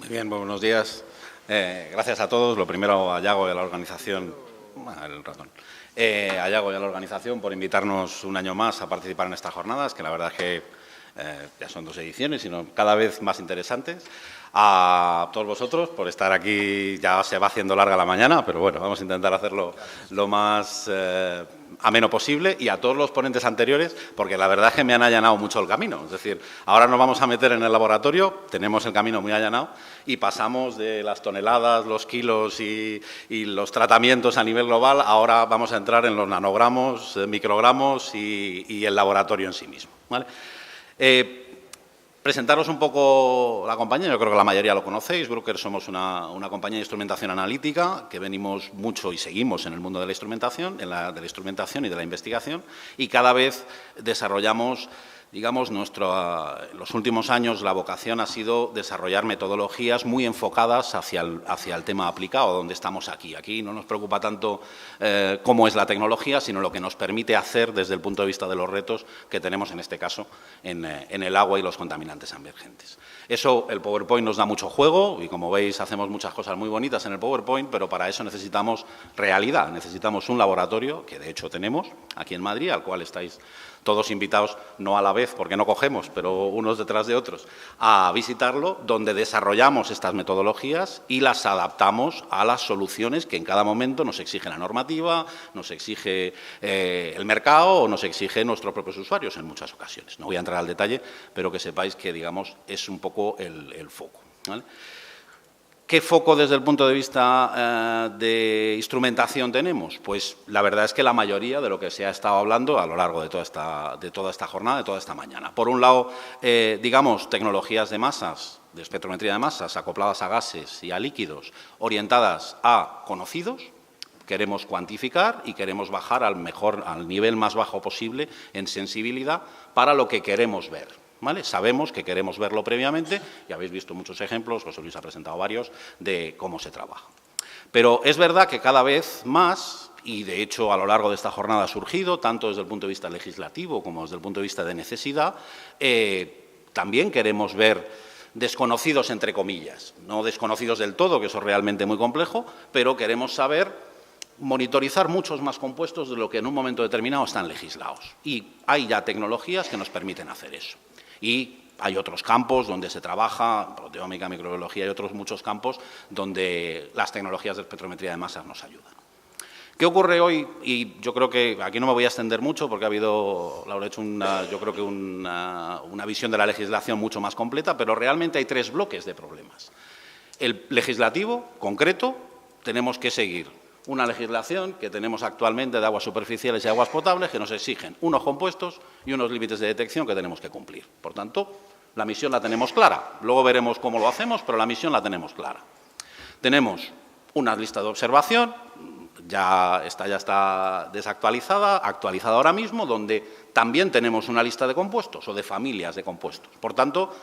Muy bien, buenos días. Gracias a todos. Lo primero, a Yago y a la organización, a Yago y a la organización por invitarnos un año más a participar en estas jornadas, que la verdad es que ya son 2 ediciones, sino cada vez más interesantes. A todos vosotros por estar aquí. Ya se va haciendo larga la mañana, pero bueno, vamos a intentar hacerlo lo más ameno posible, y a todos los ponentes anteriores, porque la verdad es que me han allanado mucho el camino. Es decir, ahora nos vamos a meter en el laboratorio, tenemos el camino muy allanado y pasamos de las toneladas, los kilos y los tratamientos a nivel global. Ahora vamos a entrar en los nanogramos, microgramos y el laboratorio en sí mismo, ¿vale? Presentaros un poco la compañía. Yo creo que la mayoría lo conocéis. Bruker somos una compañía de instrumentación analítica que venimos mucho y seguimos en el mundo de la instrumentación, de la instrumentación y de la investigación, y cada vez desarrollamos, digamos, en los últimos años la vocación ha sido desarrollar metodologías muy enfocadas hacia el tema aplicado, donde estamos aquí. Aquí no nos preocupa tanto cómo es la tecnología, sino lo que nos permite hacer desde el punto de vista de los retos que tenemos, en este caso, en el agua y los contaminantes emergentes. Eso, el PowerPoint nos da mucho juego y, como veis, hacemos muchas cosas muy bonitas en el PowerPoint, pero para eso necesitamos realidad, necesitamos un laboratorio, que de hecho tenemos aquí en Madrid, al cual estáis todos invitados, no a la vez, porque no cogemos, pero unos detrás de otros, a visitarlo, donde desarrollamos estas metodologías y las adaptamos a las soluciones que en cada momento nos exige la normativa, nos exige el mercado o nos exige nuestros propios usuarios en muchas ocasiones. No voy a entrar al detalle, pero que sepáis que, digamos, es un poco el foco, ¿vale? ¿Qué foco desde el punto de vista de instrumentación tenemos? Pues la verdad es que la mayoría de lo que se ha estado hablando a lo largo de toda esta jornada, de toda esta mañana. Por un lado, digamos, tecnologías de masas, de espectrometría de masas, acopladas a gases y a líquidos, orientadas a conocidos. Queremos cuantificar y queremos bajar al nivel más bajo posible en sensibilidad para lo que queremos ver, ¿vale? Sabemos que queremos verlo previamente y habéis visto muchos ejemplos, José Luis ha presentado varios, de cómo se trabaja. Pero es verdad que cada vez más, y de hecho a lo largo de esta jornada ha surgido, tanto desde el punto de vista legislativo como desde el punto de vista de necesidad, también queremos ver desconocidos, entre comillas, no desconocidos del todo, que eso es realmente muy complejo, pero queremos saber monitorizar muchos más compuestos de lo que en un momento determinado están legislados. Y hay ya tecnologías que nos permiten hacer eso. Y hay otros campos donde se trabaja, proteómica, microbiología y otros muchos campos donde las tecnologías de espectrometría de masas nos ayudan. ¿Qué ocurre hoy? Y yo creo que aquí no me voy a extender mucho porque Laura ha hecho yo creo que una visión de la legislación mucho más completa, pero realmente hay 3 bloques de problemas. El legislativo, concreto, tenemos que seguir una legislación que tenemos actualmente de aguas superficiales y aguas potables que nos exigen unos compuestos y unos límites de detección que tenemos que cumplir. Por tanto, la misión la tenemos clara. Luego veremos cómo lo hacemos, pero la misión la tenemos clara. Tenemos una lista de observación, ya está desactualizada, actualizada ahora mismo, donde también tenemos una lista de compuestos o de familias de compuestos. Por tanto,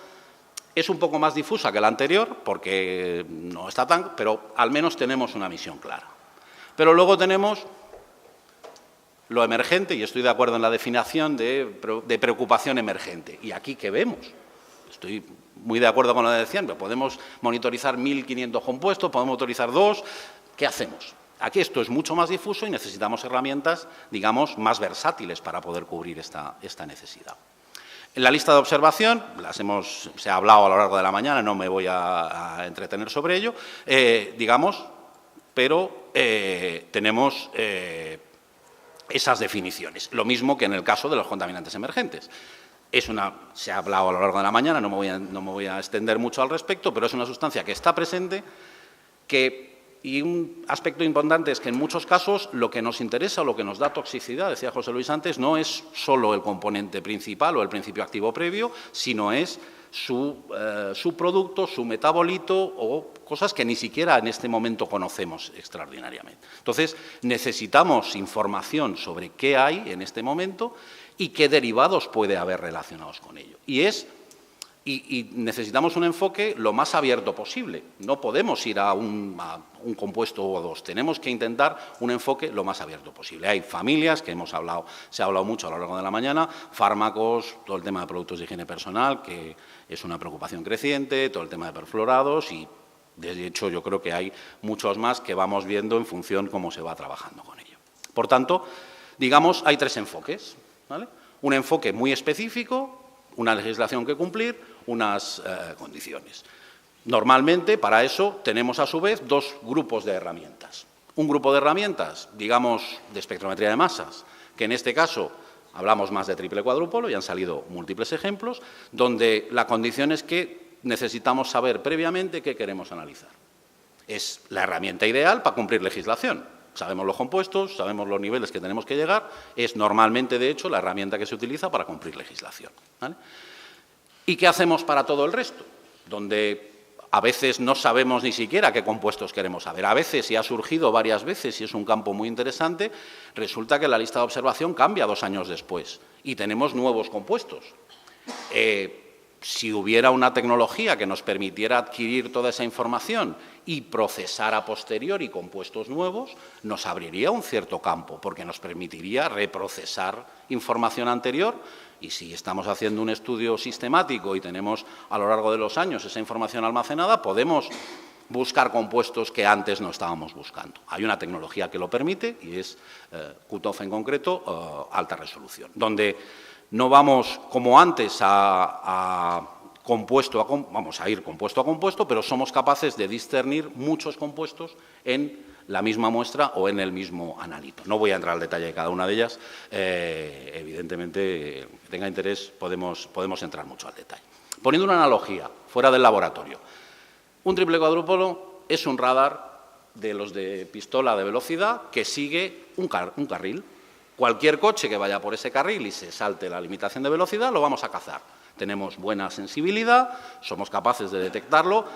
es un poco más difusa que la anterior, porque no está tan, pero al menos tenemos una misión clara. Pero luego tenemos lo emergente, y estoy de acuerdo en la definición de preocupación emergente. ¿Y aquí qué vemos? Estoy muy de acuerdo con lo que decían, pero podemos monitorizar 1.500 compuestos, podemos monitorizar 2, ¿qué hacemos? Aquí esto es mucho más difuso y necesitamos herramientas, digamos, más versátiles para poder cubrir esta necesidad. En la lista de observación, se ha hablado a lo largo de la mañana, no me voy a entretener sobre ello, digamos, pero tenemos esas definiciones. Lo mismo que en el caso de los contaminantes emergentes. Se ha hablado a lo largo de la mañana, no me voy a extender mucho al respecto, pero es una sustancia que está presente, y un aspecto importante es que en muchos casos lo que nos interesa o lo que nos da toxicidad, decía José Luis antes, no es solo el componente principal o el principio activo previo, sino es su producto, su metabolito o cosas que ni siquiera en este momento conocemos extraordinariamente. Entonces, necesitamos información sobre qué hay en este momento y qué derivados puede haber relacionados con ello. Y es Y necesitamos un enfoque lo más abierto posible. No podemos ir a un compuesto o dos. Tenemos que intentar un enfoque lo más abierto posible. Hay familias, que se ha hablado mucho a lo largo de la mañana, fármacos, todo el tema de productos de higiene personal, que es una preocupación creciente, todo el tema de perfluorados y, de hecho, yo creo que hay muchos más que vamos viendo en función cómo se va trabajando con ello. Por tanto, digamos, hay tres enfoques, ¿vale? Un enfoque muy específico, una legislación que cumplir, unas condiciones. Normalmente, para eso, tenemos a su vez dos grupos de herramientas. Un grupo de herramientas, digamos, de espectrometría de masas, que en este caso hablamos más de triple cuadrúpolo, y han salido múltiples ejemplos, donde la condición es que necesitamos saber previamente qué queremos analizar. Es la herramienta ideal para cumplir legislación. Sabemos los compuestos, sabemos los niveles que tenemos que llegar, es normalmente, de hecho, la herramienta que se utiliza para cumplir legislación, ¿vale? ¿Y qué hacemos para todo el resto? Donde a veces no sabemos ni siquiera qué compuestos queremos saber. A veces, y ha surgido varias veces, y es un campo muy interesante, resulta que la lista de observación cambia 2 años después y tenemos nuevos compuestos. Si hubiera una tecnología que nos permitiera adquirir toda esa información y procesar a posteriori compuestos nuevos, nos abriría un cierto campo, porque nos permitiría reprocesar información anterior. Y si estamos haciendo un estudio sistemático y tenemos a lo largo de los años esa información almacenada, podemos buscar compuestos que antes no estábamos buscando. Hay una tecnología que lo permite y es QTOF en concreto, alta resolución, donde no vamos como antes vamos a ir compuesto a compuesto, pero somos capaces de discernir muchos compuestos en la misma muestra o en el mismo analito. No voy a entrar al detalle de cada una de ellas. Evidentemente, que tenga interés, podemos entrar mucho al detalle. Poniendo una analogía, fuera del laboratorio, un triple cuadrúpolo es un radar de los de pistola de velocidad que sigue un carril. Cualquier coche que vaya por ese carril y se salte la limitación de velocidad, lo vamos a cazar. Tenemos buena sensibilidad, somos capaces de detectarlo,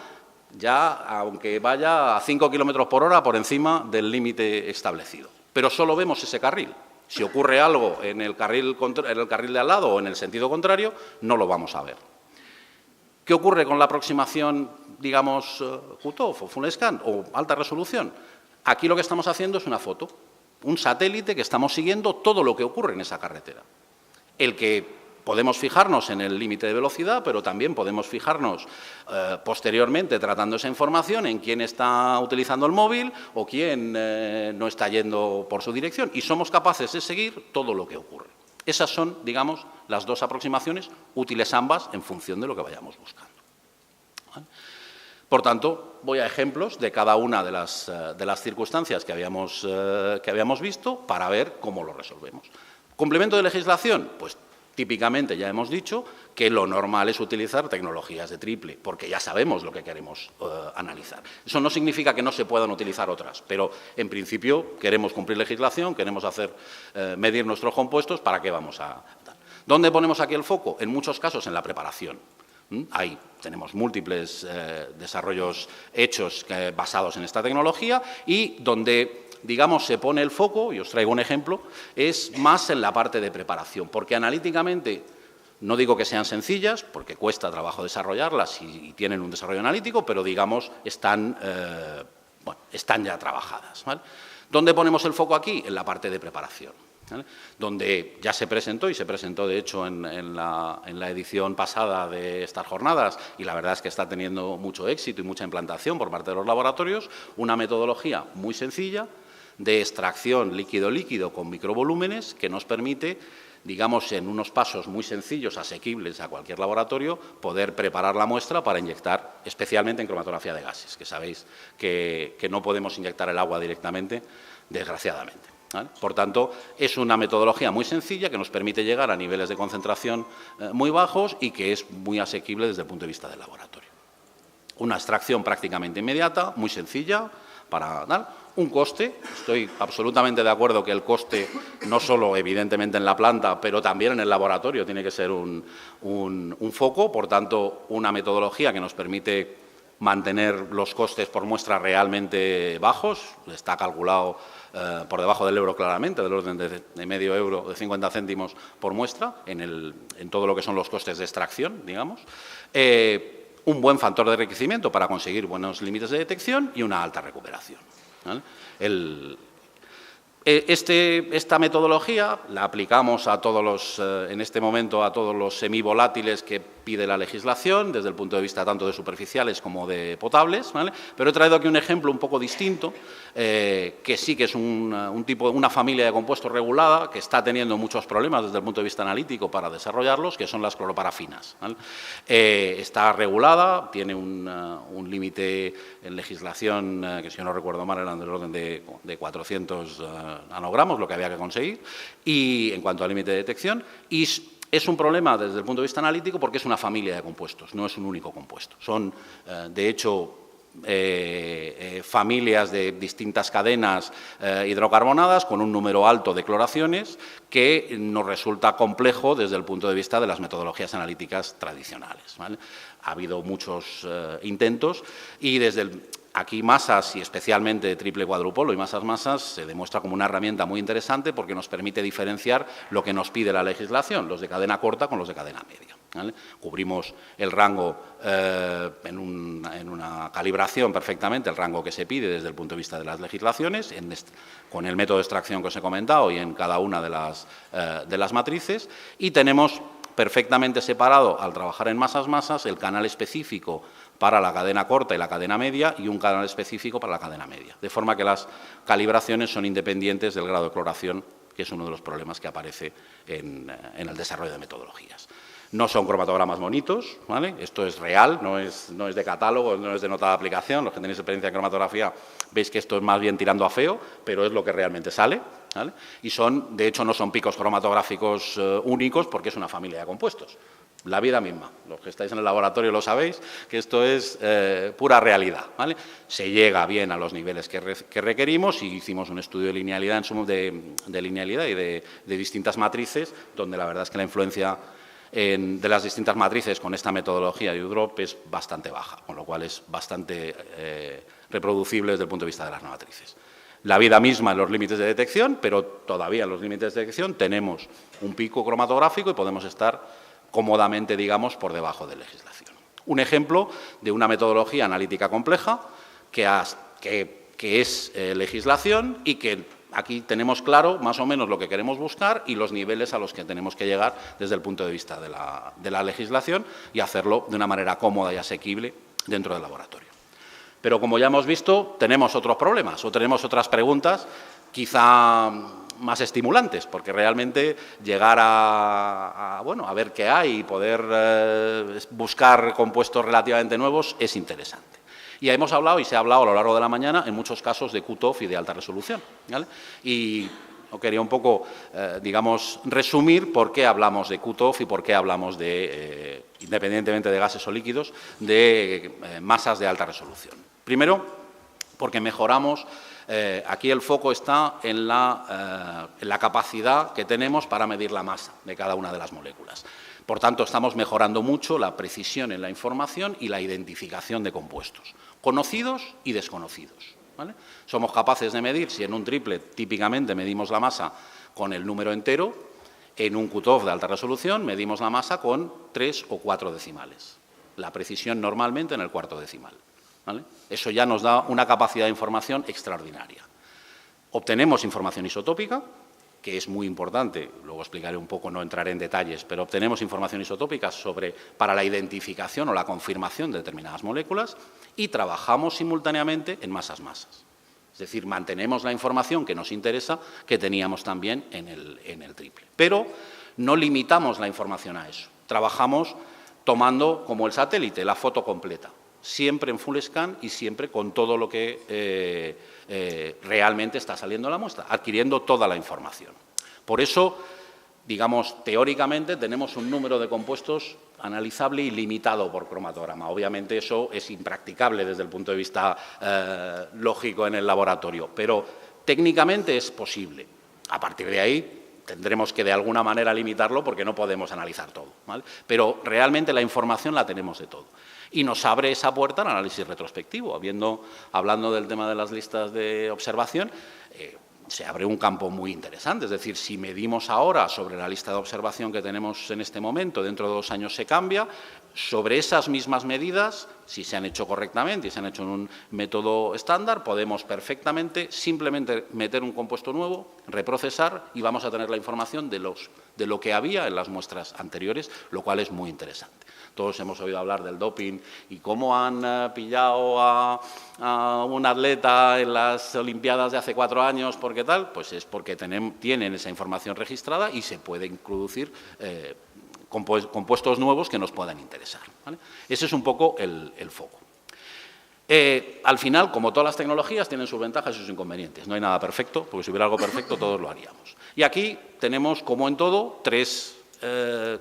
ya aunque vaya a 5 kilómetros por hora por encima del límite establecido. Pero solo vemos ese carril. Si ocurre algo en el carril de al lado o en el sentido contrario, no lo vamos a ver. ¿Qué ocurre con la aproximación, digamos, QTOF o Full Scan o alta resolución? Aquí lo que estamos haciendo es una foto, un satélite que estamos siguiendo todo lo que ocurre en esa carretera. El que podemos fijarnos en el límite de velocidad, pero también podemos fijarnos posteriormente, tratando esa información, en quién está utilizando el móvil o quién no está yendo por su dirección. Y somos capaces de seguir todo lo que ocurre. Esas son, digamos, las dos aproximaciones, útiles ambas en función de lo que vayamos buscando. ¿Vale? Por tanto, voy a ejemplos de cada una de las circunstancias que habíamos visto para ver cómo lo resolvemos. ¿Complemento de legislación? Pues típicamente ya hemos dicho que lo normal es utilizar tecnologías de triple, porque ya sabemos lo que queremos analizar. Eso no significa que no se puedan utilizar otras, pero en principio queremos cumplir legislación, queremos medir nuestros compuestos, ¿para qué vamos a...? ¿Dónde ponemos aquí el foco? En muchos casos en la preparación. Tenemos múltiples desarrollos hechos basados en esta tecnología y donde, digamos, se pone el foco, y os traigo un ejemplo, es más en la parte de preparación, porque analíticamente no digo que sean sencillas, porque cuesta trabajo desarrollarlas y tienen un desarrollo analítico, pero, digamos, están ya trabajadas, ¿vale? ¿Dónde ponemos el foco aquí? En la parte de preparación, ¿vale? Donde ya se presentó, y se presentó de hecho en la edición pasada de estas jornadas, y la verdad es que está teniendo mucho éxito y mucha implantación por parte de los laboratorios, una metodología muy sencilla de extracción líquido-líquido con microvolúmenes que nos permite, digamos, en unos pasos muy sencillos, asequibles a cualquier laboratorio, poder preparar la muestra para inyectar, especialmente en cromatografía de gases, que sabéis que no podemos inyectar el agua directamente, desgraciadamente, ¿vale? Por tanto, es una metodología muy sencilla que nos permite llegar a niveles de concentración muy bajos y que es muy asequible desde el punto de vista del laboratorio. Una extracción prácticamente inmediata, muy sencilla, para dar un coste. Estoy absolutamente de acuerdo que el coste, no solo evidentemente en la planta, pero también en el laboratorio, tiene que ser un foco. Por tanto, una metodología que nos permite mantener los costes por muestra realmente bajos, está calculado por debajo del euro claramente, del orden de medio euro, de 50 céntimos por muestra, en todo lo que son los costes de extracción, digamos. Un buen factor de enriquecimiento para conseguir buenos límites de detección y una alta recuperación, ¿vale? Esta metodología la aplicamos a todos los, en este momento, a todos los semivolátiles que pide la legislación, desde el punto de vista tanto de superficiales como de potables, ¿vale? Pero he traído aquí un ejemplo un poco distinto, que sí que es una familia de compuestos regulada que está teniendo muchos problemas desde el punto de vista analítico para desarrollarlos, que son las cloroparafinas, ¿vale? Está regulada, tiene un límite en legislación, que si yo no recuerdo mal eran del orden de 400 nanogramos, lo que había que conseguir, y en cuanto al límite de detección, y es un problema desde el punto de vista analítico porque es una familia de compuestos, no es un único compuesto. Son, de hecho, familias de distintas cadenas hidrocarbonadas con un número alto de cloraciones que nos resulta complejo desde el punto de vista de las metodologías analíticas tradicionales, ¿vale? Ha habido muchos intentos y aquí masas y especialmente de triple cuadrupolo y masas se demuestra como una herramienta muy interesante porque nos permite diferenciar lo que nos pide la legislación, los de cadena corta con los de cadena media, ¿vale? Cubrimos el rango en una calibración perfectamente, el rango que se pide desde el punto de vista de las legislaciones, con el método de extracción que os he comentado y en cada una de las matrices, y tenemos perfectamente separado, al trabajar en masas, el canal específico para la cadena corta y la cadena media y un canal específico para la cadena media. De forma que las calibraciones son independientes del grado de cloración, que es uno de los problemas que aparece en el desarrollo de metodologías. No son cromatogramas bonitos, ¿vale? Esto es real, no es de catálogo, no es de nota de aplicación. Los que tenéis experiencia en cromatografía veis que esto es más bien tirando a feo, pero es lo que realmente sale, ¿vale? Y de hecho, no son picos cromatográficos únicos porque es una familia de compuestos. La vida misma, los que estáis en el laboratorio lo sabéis, que esto es pura realidad, ¿vale? Se llega bien a los niveles que requerimos y hicimos un estudio de linealidad, de linealidad y de distintas matrices, donde la verdad es que la influencia de las distintas matrices con esta metodología de UDROP es bastante baja, con lo cual es bastante reproducible desde el punto de vista de las matrices. La vida misma en los límites de detección, pero todavía en los límites de detección tenemos un pico cromatográfico y podemos estar cómodamente, digamos, por debajo de legislación. Un ejemplo de una metodología analítica compleja que es legislación y que aquí tenemos claro más o menos lo que queremos buscar y los niveles a los que tenemos que llegar desde el punto de vista de la legislación y hacerlo de una manera cómoda y asequible dentro del laboratorio. Pero, como ya hemos visto, tenemos otros problemas o tenemos otras preguntas quizá más estimulantes, porque realmente llegar a ver qué hay y poder buscar compuestos relativamente nuevos es interesante. Y hemos hablado, y se ha hablado a lo largo de la mañana, en muchos casos de cut-off y de alta resolución, ¿vale? Y quería un poco, digamos, resumir por qué hablamos de cut-off y por qué hablamos de, independientemente de gases o líquidos, de masas de alta resolución. Primero, porque mejoramos. Aquí el foco está en la capacidad que tenemos para medir la masa de cada una de las moléculas. Por tanto, estamos mejorando mucho la precisión en la información y la identificación de compuestos, conocidos y desconocidos, ¿vale? Somos capaces de medir, si en un triple típicamente medimos la masa con el número entero, en un cut-off de alta resolución medimos la masa con 3 o 4 decimales. La precisión normalmente en el cuarto decimal, ¿vale? Eso ya nos da una capacidad de información extraordinaria. Obtenemos información isotópica, que es muy importante, luego explicaré un poco, no entraré en detalles, pero obtenemos información isotópica para la identificación o la confirmación de determinadas moléculas y trabajamos simultáneamente en masas. Es decir, mantenemos la información que nos interesa, que teníamos también en el triple. Pero no limitamos la información a eso. Trabajamos tomando como el satélite la foto completa, siempre en full scan y siempre con todo lo que realmente está saliendo de la muestra, adquiriendo toda la información. Por eso, digamos, teóricamente tenemos un número de compuestos analizable y limitado por cromatograma. Obviamente eso es impracticable desde el punto de vista lógico en el laboratorio, pero técnicamente es posible. A partir de ahí tendremos que de alguna manera limitarlo porque no podemos analizar todo, ¿vale? Pero realmente la información la tenemos de todo. Y nos abre esa puerta al análisis retrospectivo. Hablando del tema de las listas de observación, se abre un campo muy interesante. Es decir, si medimos ahora sobre la lista de observación que tenemos en este momento, dentro de 2 años se cambia, sobre esas mismas medidas, si se han hecho correctamente y se han hecho en un método estándar, podemos perfectamente simplemente meter un compuesto nuevo, reprocesar y vamos a tener la información de lo que había en las muestras anteriores, lo cual es muy interesante. Todos hemos oído hablar del doping y cómo han pillado a un atleta en las Olimpiadas de hace 4 años, porque tal, pues es porque tienen esa información registrada y se puede introducir compuestos nuevos que nos puedan interesar, ¿vale? Ese es un poco el foco. Al final, como todas las tecnologías, tienen sus ventajas y sus inconvenientes. No hay nada perfecto, porque si hubiera algo perfecto todos lo haríamos. Y aquí tenemos, como en todo, 3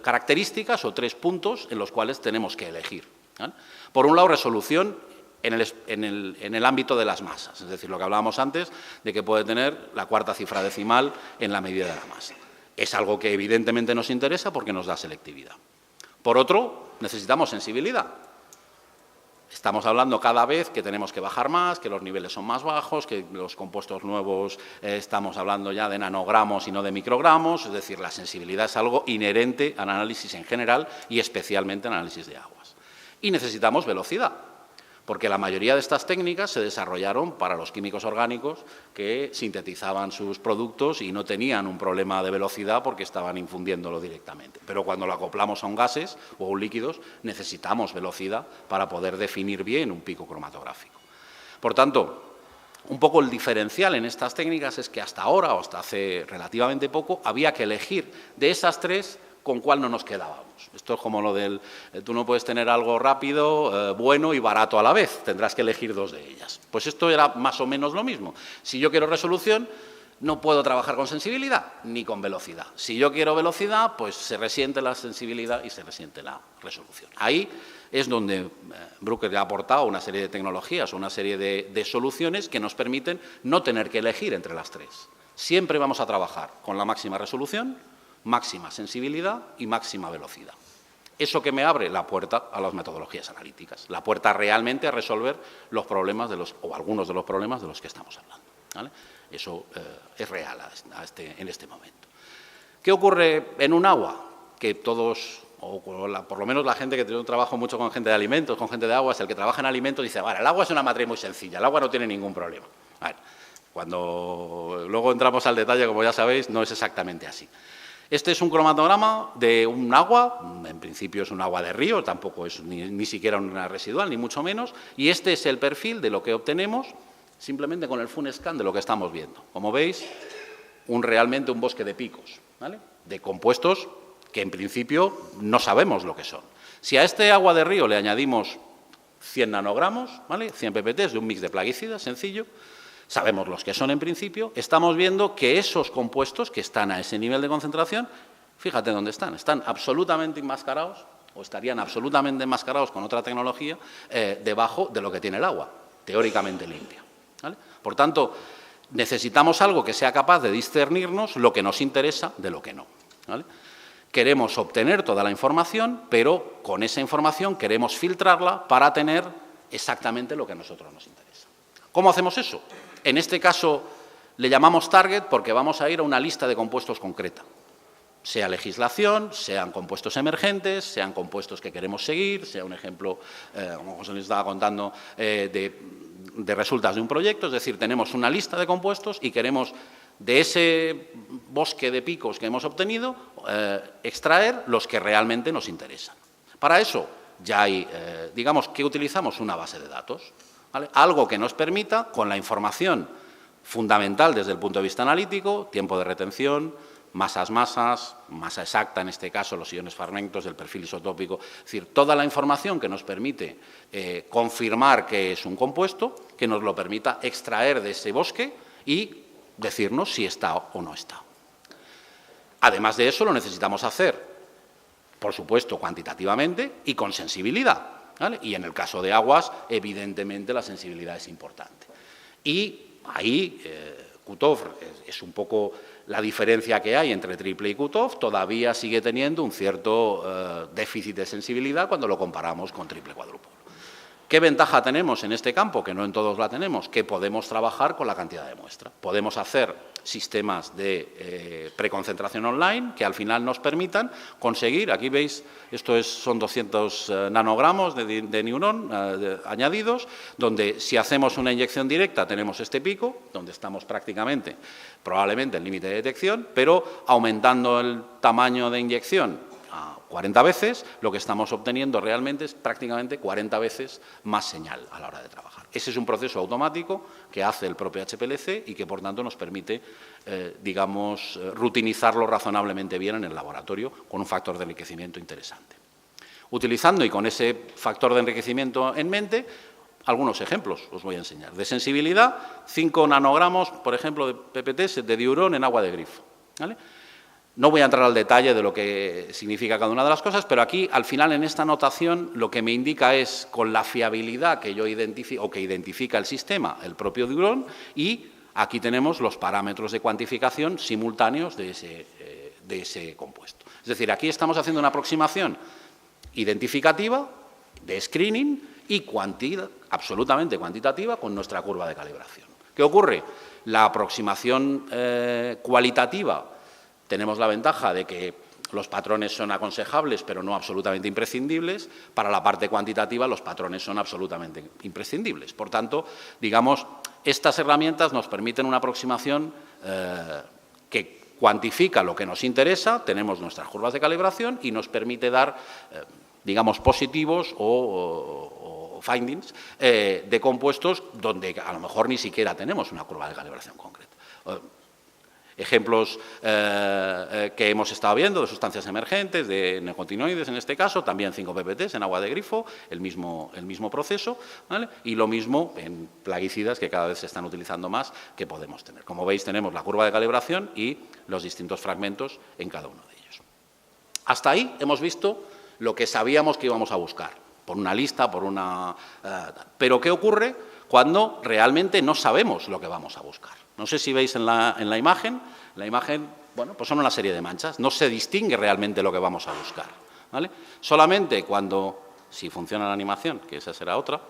características o 3 puntos en los cuales tenemos que elegir, ¿vale? Por un lado, resolución en el ámbito de las masas, es decir, lo que hablábamos antes de que puede tener la 4ª cifra decimal en la medida de la masa. Es algo que evidentemente nos interesa porque nos da selectividad. Por otro, necesitamos sensibilidad. Estamos hablando cada vez que tenemos que bajar más, que los niveles son más bajos, que los compuestos nuevos estamos hablando ya de nanogramos y no de microgramos, es decir, la sensibilidad es algo inherente al análisis en general y especialmente al análisis de aguas. Y necesitamos velocidad, porque la mayoría de estas técnicas se desarrollaron para los químicos orgánicos que sintetizaban sus productos y no tenían un problema de velocidad porque estaban infundiéndolo directamente. Pero cuando lo acoplamos a un gases o a un líquidos, necesitamos velocidad para poder definir bien un pico cromatográfico. Por tanto, un poco el diferencial en estas técnicas es que hasta ahora, o hasta hace relativamente poco, había que elegir de esas 3 con cuál no nos quedábamos. Esto es como lo del, tú no puedes tener algo rápido, bueno y barato a la vez, tendrás que elegir 2 de ellas. Pues esto era más o menos lo mismo. Si yo quiero resolución, no puedo trabajar con sensibilidad ni con velocidad. Si yo quiero velocidad, pues se resiente la sensibilidad y se resiente la resolución. Ahí es donde Bruker ha aportado una serie de tecnologías, una serie de soluciones que nos permiten no tener que elegir entre las 3. Siempre vamos a trabajar con la máxima resolución, máxima sensibilidad y máxima velocidad. Eso que me abre la puerta a las metodologías analíticas, la puerta realmente a resolver los problemas o algunos de los problemas de los que estamos hablando, ¿vale? Eso es real en este momento. ¿Qué ocurre en un agua? Que todos, o por lo menos la gente que tiene un trabajo mucho con gente de alimentos, con gente de aguas, el que trabaja en alimentos dice, vale, el agua es una matriz muy sencilla, el agua no tiene ningún problema. Vale. Cuando luego entramos al detalle, como ya sabéis, no es exactamente así. Este es un cromatograma de un agua, en principio es un agua de río, tampoco es ni siquiera una residual, ni mucho menos, y este es el perfil de lo que obtenemos simplemente con el FUNScan de lo que estamos viendo. Como veis, realmente un bosque de picos, ¿vale? De compuestos que en principio no sabemos lo que son. Si a este agua de río le añadimos 100 nanogramos, ¿vale? 100 ppts de un mix de plaguicidas sencillo, sabemos los que son en principio, estamos viendo que esos compuestos que están a ese nivel de concentración, fíjate dónde están absolutamente enmascarados o estarían absolutamente enmascarados con otra tecnología debajo de lo que tiene el agua, teóricamente limpia, ¿vale? Por tanto, necesitamos algo que sea capaz de discernirnos lo que nos interesa de lo que no, ¿vale? Queremos obtener toda la información, pero con esa información queremos filtrarla para tener exactamente lo que a nosotros nos interesa. ¿Cómo hacemos eso? En este caso le llamamos target porque vamos a ir a una lista de compuestos concreta, sea legislación, sean compuestos emergentes, sean compuestos que queremos seguir, sea un ejemplo, como José les estaba contando, de resultados de un proyecto, es decir, tenemos una lista de compuestos y queremos de ese bosque de picos que hemos obtenido extraer los que realmente nos interesan. Para eso ya hay, digamos que utilizamos una base de datos, ¿vale? Algo que nos permita, con la información fundamental desde el punto de vista analítico, tiempo de retención, masa exacta, en este caso los iones fragmentos, el perfil isotópico, es decir, toda la información que nos permite confirmar que es un compuesto, que nos lo permita extraer de ese bosque y decirnos si está o no está. Además de eso, lo necesitamos hacer, por supuesto, cuantitativamente y con sensibilidad, ¿vale? Y en el caso de aguas, evidentemente, la sensibilidad es importante. Y ahí, Q-TOF es un poco la diferencia que hay entre triple y Q-TOF, todavía sigue teniendo un cierto déficit de sensibilidad cuando lo comparamos con triple cuádruple. ¿Qué ventaja tenemos en este campo? Que no en todos la tenemos, que podemos trabajar con la cantidad de muestra. Podemos hacer sistemas de preconcentración online que al final nos permitan conseguir, aquí veis, son 200 nanogramos de neurón añadidos, donde si hacemos una inyección directa tenemos este pico, donde estamos prácticamente, probablemente en límite de detección, pero aumentando el tamaño de inyección 40 veces, lo que estamos obteniendo realmente es prácticamente 40 veces más señal a la hora de trabajar. Ese es un proceso automático que hace el propio HPLC y que, por tanto, nos permite, digamos, rutinizarlo razonablemente bien en el laboratorio con un factor de enriquecimiento interesante. Utilizando y con ese factor de enriquecimiento en mente, algunos ejemplos os voy a enseñar. De sensibilidad, 5 nanogramos, por ejemplo, de PPT de diurón en agua de grifo, ¿vale? No voy a entrar al detalle de lo que significa cada una de las cosas, pero aquí, al final, en esta notación, lo que me indica es, con la fiabilidad que yo identifico o que identifica el sistema, el propio diurón, y aquí tenemos los parámetros de cuantificación simultáneos de ese compuesto. Es decir, aquí estamos haciendo una aproximación identificativa, de screening y absolutamente cuantitativa con nuestra curva de calibración. ¿Qué ocurre? La aproximación cualitativa, tenemos la ventaja de que los patrones son aconsejables, pero no absolutamente imprescindibles. Para la parte cuantitativa, los patrones son absolutamente imprescindibles. Por tanto, digamos, estas herramientas nos permiten una aproximación que cuantifica lo que nos interesa, tenemos nuestras curvas de calibración y nos permite dar, digamos, positivos o findings de compuestos donde a lo mejor ni siquiera tenemos una curva de calibración concreta. Ejemplos que hemos estado viendo de sustancias emergentes, de neonicotinoides en este caso, también 5 PPTs en agua de grifo, el mismo proceso, ¿vale? Y lo mismo en plaguicidas que cada vez se están utilizando más que podemos tener. Como veis, tenemos la curva de calibración y los distintos fragmentos en cada uno de ellos. Hasta ahí hemos visto lo que sabíamos que íbamos a buscar, por una lista, por una... pero ¿qué ocurre cuando realmente no sabemos lo que vamos a buscar? No sé si veis en la imagen, bueno, pues son una serie de manchas, no se distingue realmente lo que vamos a buscar, ¿vale? Solamente cuando, si funciona la animación, que esa será otra,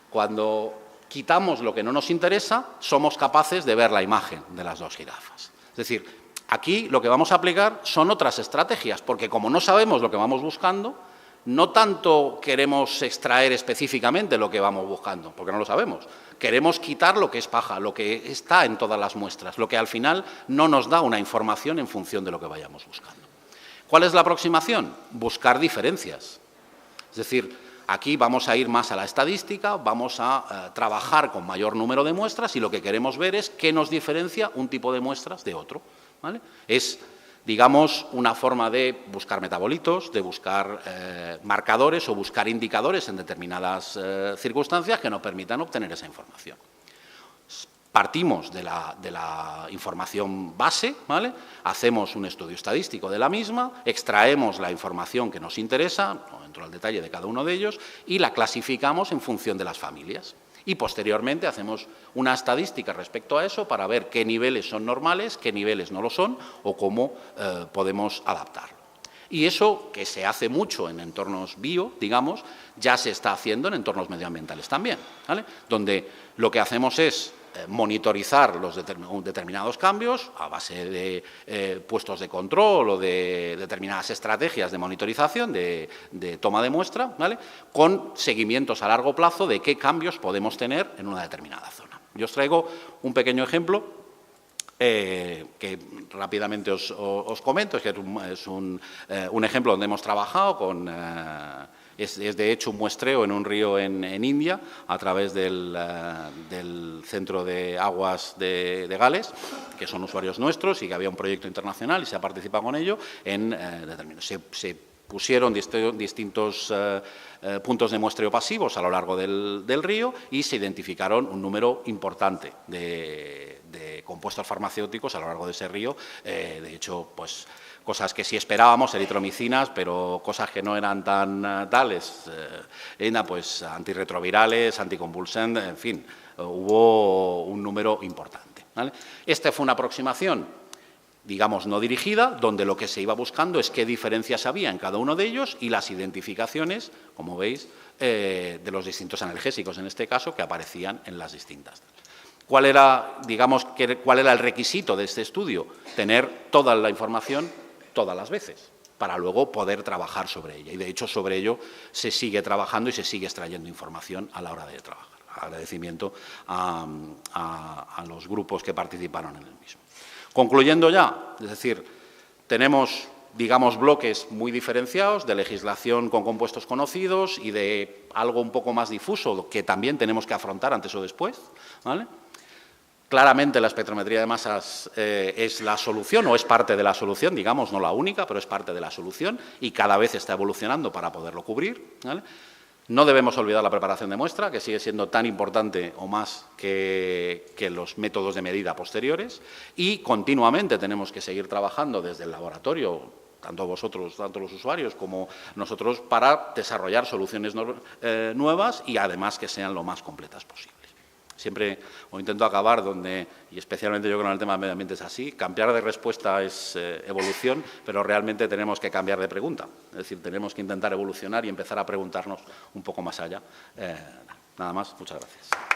cuando quitamos lo que no nos interesa, somos capaces de ver la imagen de las dos jirafas. Es decir, aquí lo que vamos a aplicar son otras estrategias, porque como no sabemos lo que vamos buscando, no tanto queremos extraer específicamente lo que vamos buscando, porque no lo sabemos. Queremos quitar lo que es paja, lo que está en todas las muestras, lo que al final no nos da una información en función de lo que vayamos buscando. ¿Cuál es la aproximación? Buscar diferencias. Es decir, aquí vamos a ir más a la estadística, vamos a trabajar con mayor número de muestras y lo que queremos ver es qué nos diferencia un tipo de muestras de otro, ¿vale? Es, digamos, una forma de buscar metabolitos, de buscar marcadores o buscar indicadores en determinadas circunstancias que nos permitan obtener esa información. Partimos de la información base, ¿vale? Hacemos un estudio estadístico de la misma, extraemos la información que nos interesa, no entro al detalle de cada uno de ellos, y la clasificamos en función de las familias. Y posteriormente hacemos una estadística respecto a eso para ver qué niveles son normales, qué niveles no lo son o cómo podemos adaptarlo. Y eso, que se hace mucho en entornos bio, digamos, ya se está haciendo en entornos medioambientales también, ¿vale? Donde lo que hacemos es monitorizar los determinados cambios a base de puestos de control o de determinadas estrategias de monitorización, de toma de muestra, ¿vale? Con seguimientos a largo plazo de qué cambios podemos tener en una determinada zona. Yo os traigo un pequeño ejemplo que rápidamente os comento, es que es un ejemplo donde hemos trabajado con... Es de hecho un muestreo en un río en India a través del Centro de Aguas de Gales, que son usuarios nuestros y que había un proyecto internacional y se ha participado con ello en determinados. Se pusieron distintos puntos de muestreo pasivos a lo largo del río y se identificaron un número importante de compuestos farmacéuticos a lo largo de ese río. De hecho, pues cosas que sí esperábamos, eritromicinas, pero cosas que no eran tan tales, pues antirretrovirales, anticonvulsantes, en fin, hubo un número importante, ¿vale? Esta fue una aproximación, digamos, no dirigida, donde lo que se iba buscando es qué diferencias había en cada uno de ellos y las identificaciones, como veis, de los distintos analgésicos, en este caso, que aparecían en las distintas. ¿Cuál era, digamos, cuál era el requisito de este estudio? Tener toda la información todas las veces, para luego poder trabajar sobre ella. Y, de hecho, sobre ello se sigue trabajando y se sigue extrayendo información a la hora de trabajar. Agradecimiento a los grupos que participaron en el mismo. Concluyendo ya, es decir, tenemos, digamos, bloques muy diferenciados de legislación con compuestos conocidos y de algo un poco más difuso que también tenemos que afrontar antes o después, ¿vale? Claramente la espectrometría de masas es la solución o es parte de la solución, digamos, no la única, pero es parte de la solución y cada vez está evolucionando para poderlo cubrir, ¿vale? No debemos olvidar la preparación de muestra, que sigue siendo tan importante o más que los métodos de medida posteriores, y continuamente tenemos que seguir trabajando desde el laboratorio, tanto vosotros, tanto los usuarios como nosotros, para desarrollar soluciones nuevas y además que sean lo más completas posibles. Siempre o intento acabar donde, y especialmente yo creo que en el tema del medio ambiente es así, cambiar de respuesta es evolución, pero realmente tenemos que cambiar de pregunta. Es decir, tenemos que intentar evolucionar y empezar a preguntarnos un poco más allá. Nada más, muchas gracias.